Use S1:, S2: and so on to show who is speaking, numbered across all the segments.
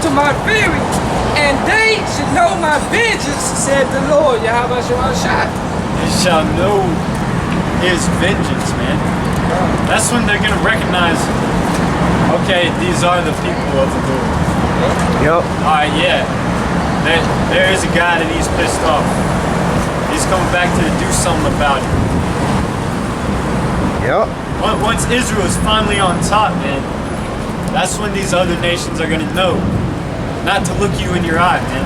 S1: unto my fury, and they should know my vengeance, said the Lord, Yahweh Shah.
S2: They shall know his vengeance, man. That's when they're gonna recognize, okay, these are the people of the Lord.
S3: Yep.
S2: Alright, yeah. There is a God and he's pissed off. He's coming back to do something about it.
S3: Yep.
S2: Once Israel is finally on top, man, that's when these other nations are gonna know not to look you in your eye, man.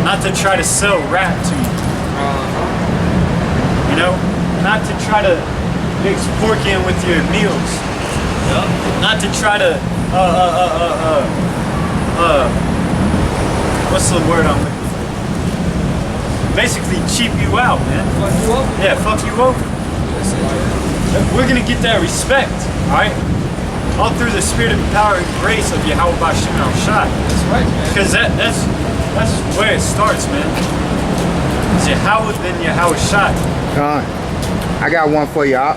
S2: Not to try to sell rap to you. You know? Not to try to mix pork in with your meals. Not to try to what's the word I'm looking for? Basically cheap you out, man.
S1: Fuck you over?
S2: Yeah, fuck you over. We're gonna get that respect, alright? All through the spirit and power and grace of Yahweh Bashem Al Shai.
S1: That's right, man.
S2: Because that's where it starts, man. It's Yahweh, then Yahweh Shai.
S3: I got one for y'all.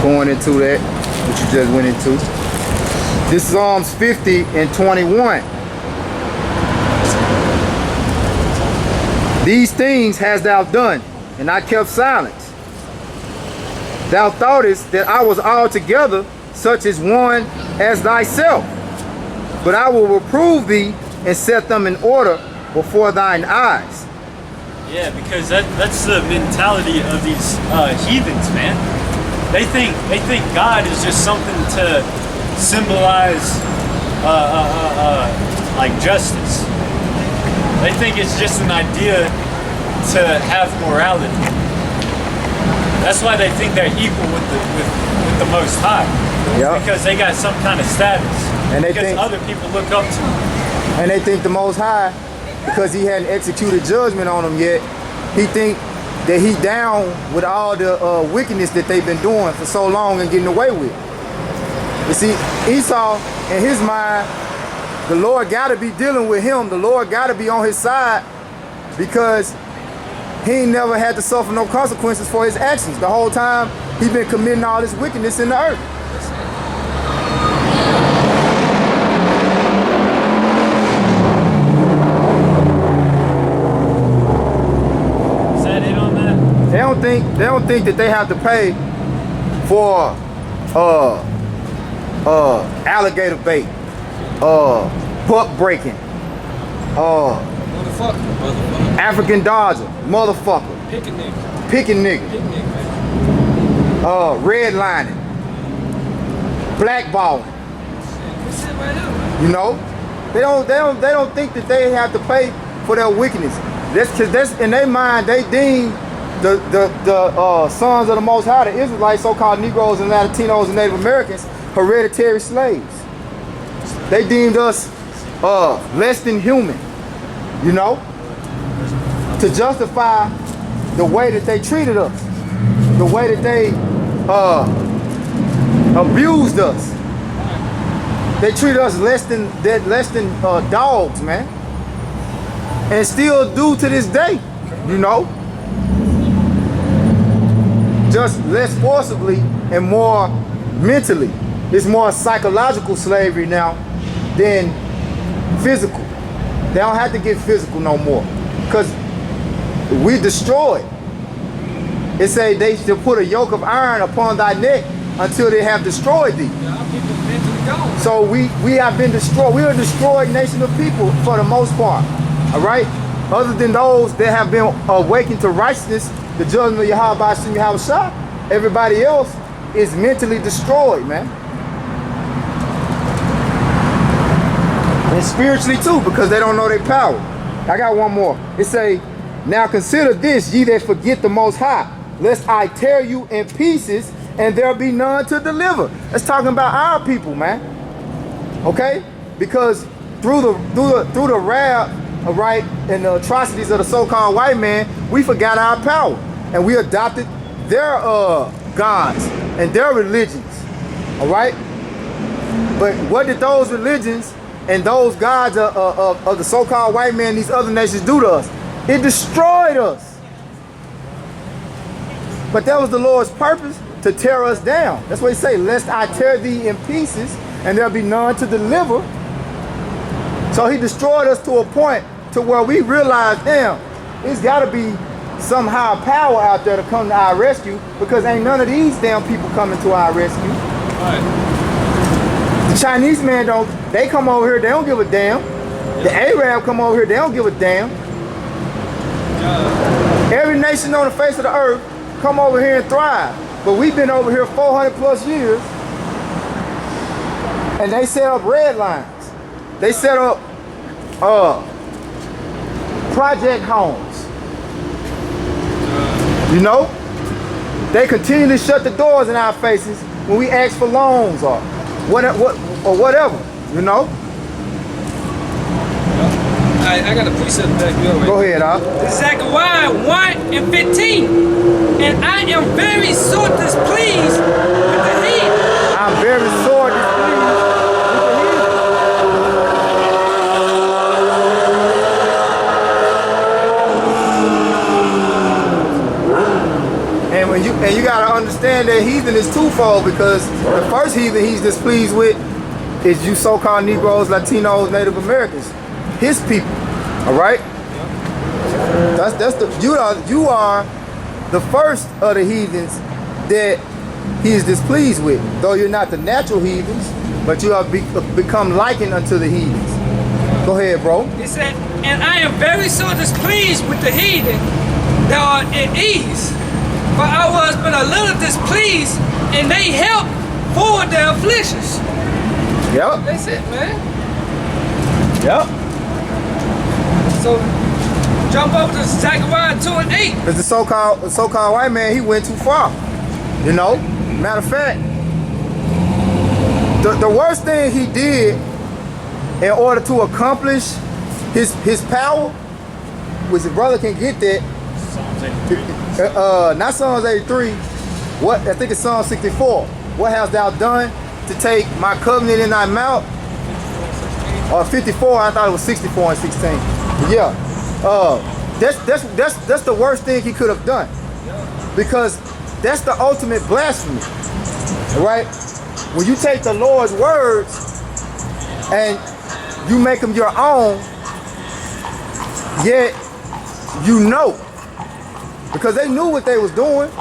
S3: Going into that, what you just went into. This is Psalms 50 and 21. These things hast thou done, and I kept silence. Thou thoughtest that I was altogether such as one as thyself. But I will reprove thee and set them in order before thine eyes.
S2: Yeah, because that's the mentality of these heathens, man. They think God is just something to symbolize like justice. They think it's just an idea to have morality. That's why they think they're equal with the Most High.
S3: Yep.
S2: Because they got some kind of status.
S3: And they
S2: because
S3: think
S2: other people look up to them.
S3: And they think the Most High, because he hadn't executed judgment on them yet, he think that he down with all the wickedness that they've been doing for so long and getting away with. You see, Esau, in his mind, the Lord got to be dealing with him. The Lord got to be on his side because he ain't never had to suffer no consequences for his actions. The whole time he been committing all this wickedness in the earth.
S2: Is that it on that?
S3: They don't think that they have to pay for alligator bait, buck breaking,
S1: Motherfucker.
S3: African Dodger, motherfucker,
S1: Pick a nigga.
S3: picking nigga,
S1: Pick a nigga, man.
S3: redlining, blackballing.
S1: That's it right now.
S3: You know, they don't think that they have to pay for their wickedness. That's because that's in their mind. They deem the sons of the Most High, the Israelites, so-called Negroes and Latinos and Native Americans, hereditary slaves. They deemed us less than human, you know, to justify the way that they treated us, the way that they abused us. They treat us less than dogs, man, and still do to this day, you know. Just less forcibly and more mentally. It's more psychological slavery now than physical. They don't have to get physical no more, because we destroyed. It say they should put a yoke of iron upon thy neck until they have destroyed thee.
S1: Y'all people mentally gone.
S3: So we have been destroyed. We are a destroyed nation of people for the most part. All right? Other than those that have been awakened to righteousness, the judgment of Yahweh Bashem Yahweh Shah, everybody else is mentally destroyed, man. And spiritually too, because they don't know their power. I got one more. It say, now consider this, ye that forget the Most High, lest I tear you in pieces and there be none to deliver. That's talking about our people, man. Okay? Because through the wrath, right, and the atrocities of the so-called white man, we forgot our power. And we adopted their gods and their religions. All right? But what did those religions and those gods of the so-called white man, these other nations, do to us? It destroyed us. But that was the Lord's purpose, to tear us down. That's what he say, lest I tear thee in pieces and there'll be none to deliver. So he destroyed us to a point to where we realize, damn, it's gotta be some higher power out there to come to our rescue, because ain't none of these damn people coming to our rescue.
S1: Right.
S3: The Chinese man they come over here, they don't give a damn. The Arab come over here, they don't give a damn. Every nation on the face of the earth come over here and thrive. But we've been over here 400 plus years, and they set up red lines. They set up project homes. You know? They continually shut the doors in our faces when we ask for loans or whatever, you know?
S1: I got a precept back your way.
S3: Go ahead, Al.
S1: Zechariah 1:15. And I am very sore displeased with the heathen.
S3: I'm very sore displeased with the heathen. And you gotta understand that heathen is twofold, because the first heathen he's displeased with is you so-called Negroes, Latinos, Native Americans, his people. All right. You are the first of the heathens that he is displeased with. Though you're not the natural heathens, but you have become likened unto the heathens. Go ahead, bro.
S1: He said, and I am very sore displeased with the heathen that are at ease. For I was but a little displeased, and they helped forward their afflictions.
S3: Yep.
S1: That's it, man.
S3: Yep.
S1: So jump over to Zechariah 2:8.
S3: Because the so-called white man, he went too far. You know? Matter of fact, the worst thing he did in order to accomplish his power, which the brother can get that.
S2: Psalms 83.
S3: Not Psalms 83. What I think it's Psalm 64. What hast thou done to take my covenant in thy mouth? Or 54, I thought it was 64 and 16. Yeah. That's the worst thing he could have done. Because that's the ultimate blasphemy. Right? When you take the Lord's words and you make them your own, yet you know. Because they knew what they was doing.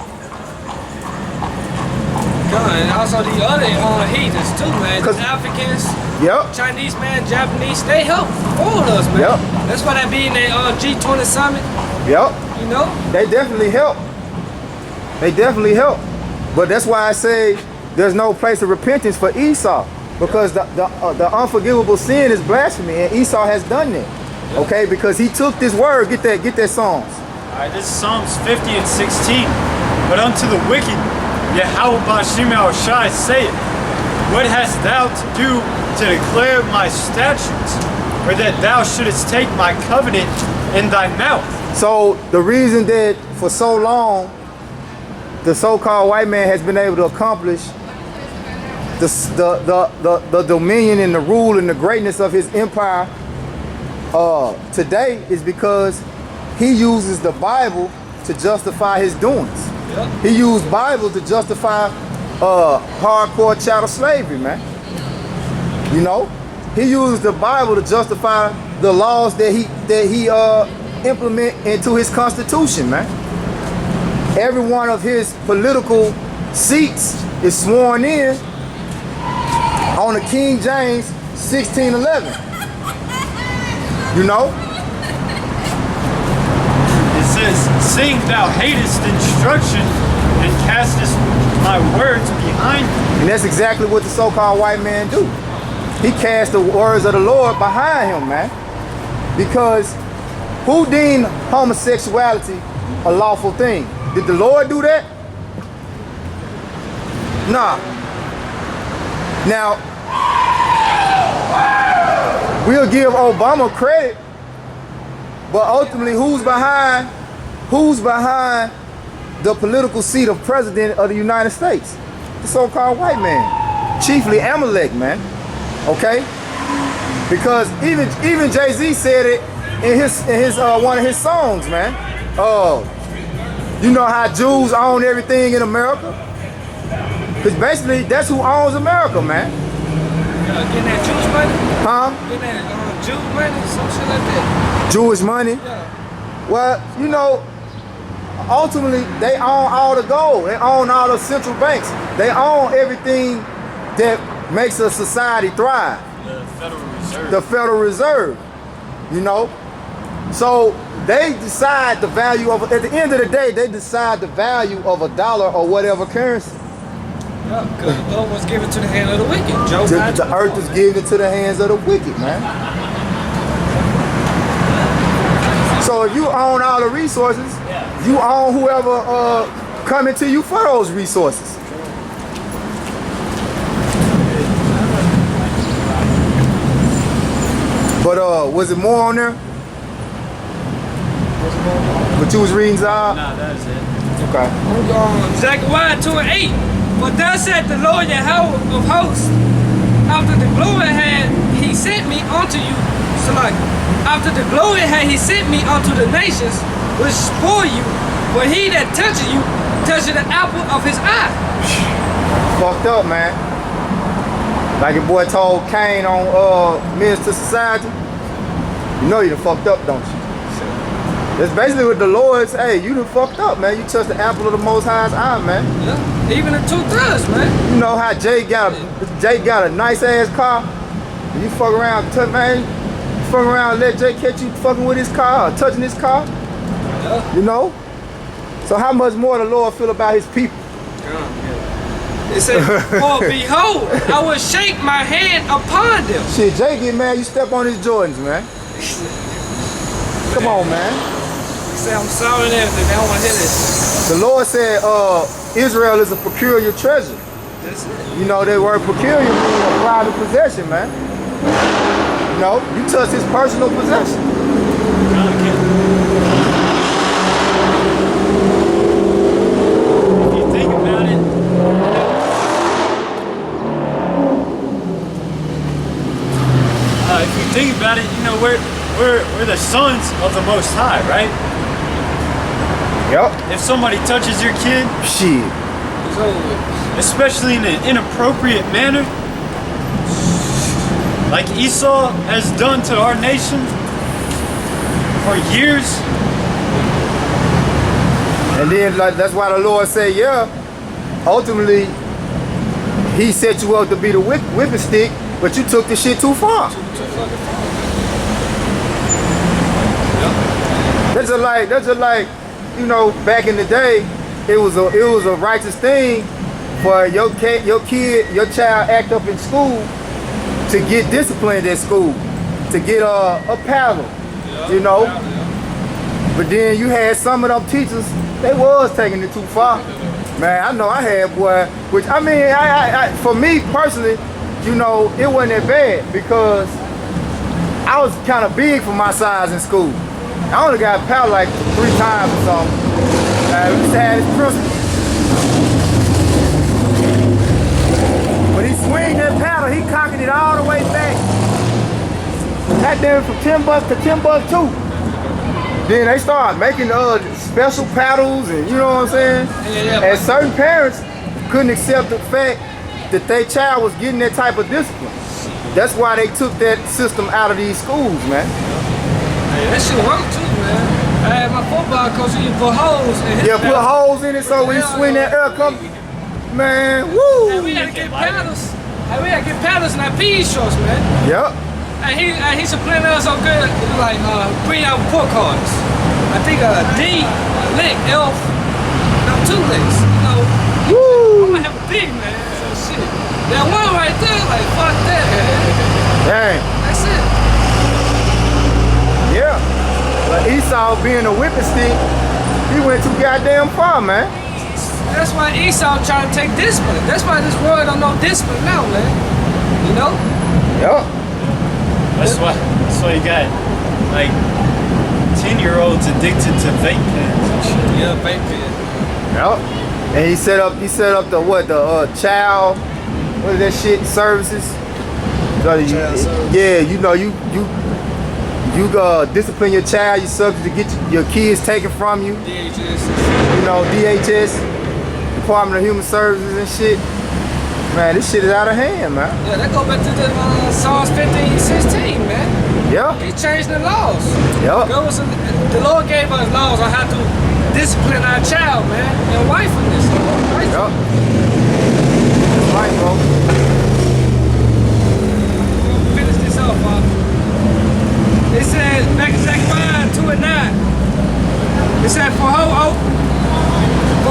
S1: And also the other heathens too, man. The Africans,
S3: yep.
S1: Chinese, man, Japanese, they help forward us, man.
S3: Yep.
S1: That's why they be in their G20 summit.
S3: Yep.
S1: You know?
S3: They definitely help. They definitely help. But that's why I say there's no place of repentance for Esau. Because the unforgivable sin is blasphemy, and Esau has done that. Yep. Okay, because he took this word, get that Psalms.
S2: Alright, this is Psalms 50 and 16. But unto the wicked, Yahweh Bashim Shai saith, what hast thou to do to declare my statutes, or that thou shouldest take my covenant in thy mouth?
S3: So the reason that for so long the so-called white man has been able to accomplish the dominion and the rule and the greatness of his empire today is because he uses the Bible to justify his doings. Yep. He used Bible to justify hardcore chattel slavery, man. You know, he used the Bible to justify the laws that he implement into his constitution, man. Every one of his political seats is sworn in on the King James 1611. You know?
S2: It says, seeing thou hatest instruction and castest my words behind thee.
S3: And that's exactly what the so-called white man do. He cast the words of the Lord behind him, man. Because who deemed homosexuality a lawful thing? Did the Lord do that? Nah. Now, we'll give Obama credit, but ultimately who's behind the political seat of president of the United States? The so-called white man. Chiefly Amalek, man. Okay? Because even Jay-Z said it in his one of his songs, man. You know how Jews own everything in America? Because basically that's who owns America, man. Huh?
S1: Getting that Jew money, some shit like that.
S3: Jewish money?
S1: Yeah.
S3: Well, you know, ultimately, they own all the gold. They own all the central banks. They own everything that makes a society thrive.
S2: The Federal Reserve.
S3: The Federal Reserve, you know? So they decide the value of, at the end of the day, they decide the value of a dollar or whatever currency.
S1: Yeah, because the Lord was given to the hand of the wicked. Job
S3: The earth is given to the hands of the wicked, man. So if you own all the resources, you own whoever coming to you for those resources. But was it more on there? What you was reading, Zah?
S2: Nah, that's it.
S3: Okay.
S1: Zechariah 2:8. For thus said the Lord Yahweh of hosts, after the glory had he sent me unto you, so like, after the glory had he sent me unto the nations, which spoil you, for he that touches you, touches the apple of his eye.
S3: Fucked up, man. Like your boy told Cain on Menace to Society. You know you done fucked up, don't you? That's basically what the Lord's, hey, you done fucked up, man. You touched the apple of the Most High's eye, man.
S1: Yeah, even the 2 thugs, man.
S3: You know how Jake got a nice ass car? And you fuck around, man. You fuck around, let Jake catch you fucking with his car or touching his car.
S1: Yeah.
S3: You know? So how much more the Lord feel about his people?
S1: It said, for behold, I will shake my hand upon them.
S3: Shit, Jay get mad, you step on his Jordans, man. Come on, man.
S1: He said, I'm sorry and everything. They don't want to hear this.
S3: The Lord said, Israel is a peculiar treasure.
S1: That's it.
S3: You know, that word peculiar means a private possession, man. You know, you touch his personal possession.
S2: If you think about it, you know, we're the sons of the Most High, right?
S3: Yep.
S2: If somebody touches your kid,
S3: Shit.
S1: It's over with.
S2: especially in an inappropriate manner, like Esau has done to our nation for years.
S3: And then like that's why the Lord said, yeah, ultimately he set you up to be the whipping stick, but you took the shit too far. That's just like, you know, back in the day, it was a righteous thing for your child act up in school to get disciplined at school, to get a paddle, you know. But then you had some of them teachers, they was taking it too far. Man, I know I had, boy, which I mean, I for me personally, you know, it wasn't that bad because I was kind of big for my size in school. I only got paddled like 3 times or something. We used to have this principal. When he swing that paddle, he cocking it all the way back. That damn from 10 bucks to 10 bucks too. Then they start making special paddles and you know what I'm saying?
S1: Yeah.
S3: And certain parents couldn't accept the fact that their child was getting that type of discipline. That's why they took that system out of these schools, man.
S1: Hey, that shit worked too, man. I had my football coach, he put holes in his
S3: Put holes in it so when you swing that air come, man, woo!
S1: And we had to get paddles. And we had to get paddles in our PE shorts, man.
S3: Yep.
S1: And he supplanted us so good, he was like, bring out report cards. I think D, lick, F, no 2 licks. You know,
S3: Woo!
S1: I'm gonna have a big man. So shit. That one right there, like, fuck that, man.
S3: Dang.
S1: That's it.
S3: Yeah. But Esau being a whipping stick, he went too goddamn far, man.
S1: That's why Esau trying to take discipline. That's why this world don't know discipline now, man. You know?
S3: Yep.
S2: That's why you got like 10-year-olds addicted to vape pens and shit.
S1: Yeah, vape pen.
S3: Yep. And he set up the child, what is that shit, services? So
S1: Child services.
S3: Yeah, you know, you discipline your child, you subject to get your kids taken from you.
S1: DHS.
S3: You know, DHS, Department of Human Services and shit. Man, this shit is out of hand, man.
S1: Yeah, that go back to the Psalms 15:16.
S3: Yeah.
S1: He changed the laws.
S3: Yep.
S1: The Lord gave us laws on how to discipline our child, man, and wifefulness. Right?
S3: Yep. That's right, bro.
S1: We'll finish this off, Father. It says, back in Zechariah 2:9, it said, For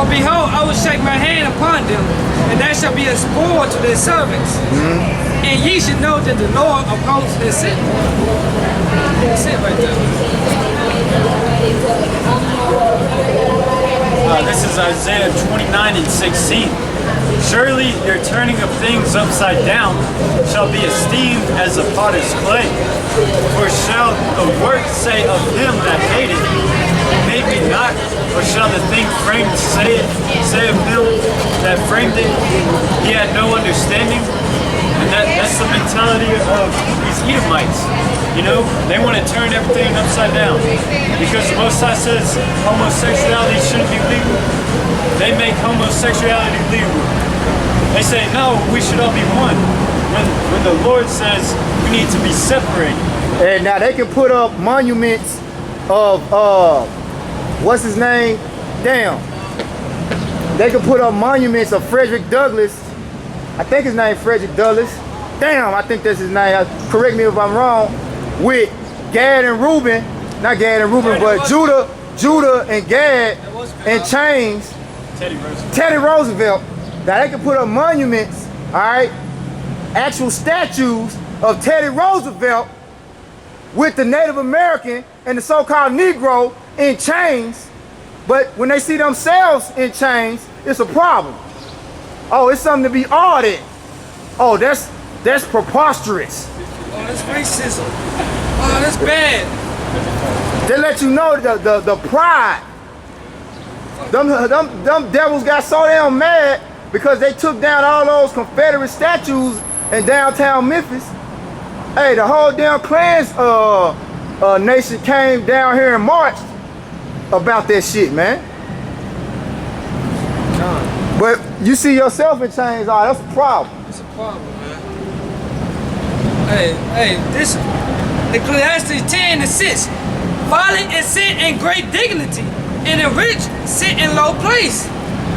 S1: behold, I will shake my hand upon them, and that shall be a spoil to their servants. And ye should know that the Lord of hosts is sent. That's it right there.
S2: This is Isaiah 29:16. Surely your turning of things upside down shall be esteemed as a potter's clay. For shall the work say of him that made it, made me not, or shall the thing framed say of him that framed it, he had no understanding? And that's the mentality of these Edomites. You know, they want to turn everything upside down. Because the Most High says homosexuality shouldn't be legal. They make homosexuality legal. They say, no, we should all be one. When the Lord says we need to be separated.
S3: And now they can put up monuments of, what's his name? Damn. They can put up monuments of Frederick Douglass. I think his name Frederick Douglass. Damn, I think that's his name. Correct me if I'm wrong. With Gad and Reuben, not Gad and Reuben, but Judah and Gad in chains. Teddy Roosevelt. Now they can put up monuments, all right, actual statues of Teddy Roosevelt with the Native American and the so-called Negro in chains. But when they see themselves in chains, it's a problem. Oh, it's something to be awed at. Oh, that's preposterous.
S1: Oh, that's racism. Oh, that's bad.
S3: They let you know the pride. Them devils got so damn mad because they took down all those Confederate statues in downtown Memphis. Hey, the whole damn Klans nation came down here and marched about that shit, man. But you see yourself in chains, oh, that's a problem.
S1: It's a problem, man. Hey, this Ecclesiastes 10:6. Violent is sit in great dignity, and the rich sit in low place.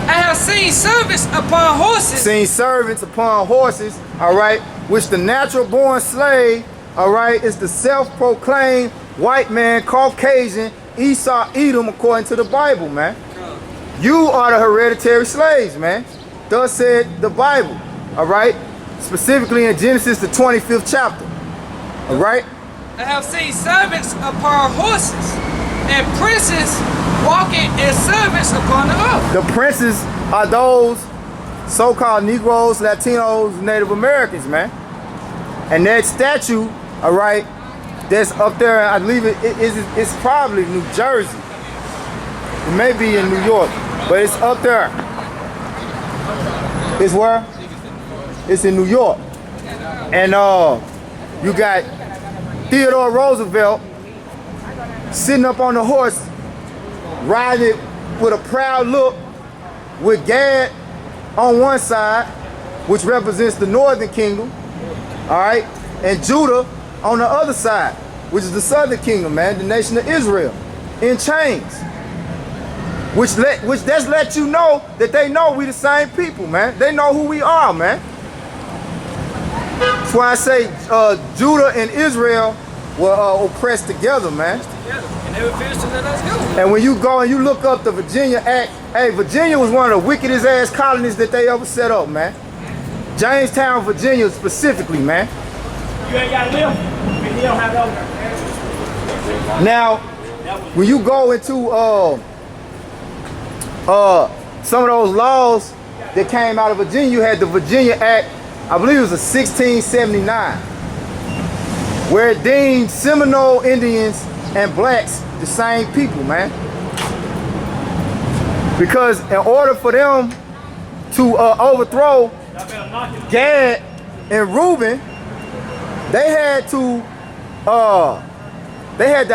S1: I have seen servants upon horses.
S3: Seen servants upon horses, all right, which the natural born slave, all right, is the self-proclaimed white man, Caucasian, Esau, Edom, according to the Bible, man. You are the hereditary slaves, man. Thus said the Bible, all right? Specifically in Genesis, the 25th chapter, all right?
S1: I have seen servants upon horses, and princes walking as servants upon the earth.
S3: The princes are those so-called Negroes, Latinos, Native Americans, man. And that statue, all right, that's up there, I believe it's probably New Jersey. It may be in New York, but it's up there. It's where? It's in New York. And you got Theodore Roosevelt sitting up on the horse, riding it with a proud look, with Gad on one side, which represents the Northern Kingdom, all right, and Judah on the other side, which is the Southern Kingdom, man, the nation of Israel, in chains. Which that's let you know that they know we the same people, man. They know who we are, man. That's why I say Judah and Israel were oppressed together, man.
S1: And they refused to let us go.
S3: And when you go and you look up the Virginia Act, hey, Virginia was one of the wickedest ass colonies that they ever set up, man. Jamestown, Virginia specifically, man.
S4: You ain't got to live. You don't have those.
S3: Now, when you go into some of those laws that came out of Virginia, you had the Virginia Act, I believe it was a 1679, where it deemed Seminole Indians and blacks the same people, man. Because in order for them to overthrow Gad and Reuben, they had to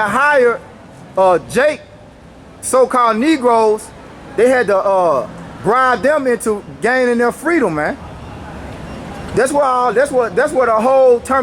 S3: hire Jake, so-called Negroes. They had to bribe them into gaining their freedom, man. That's what the whole term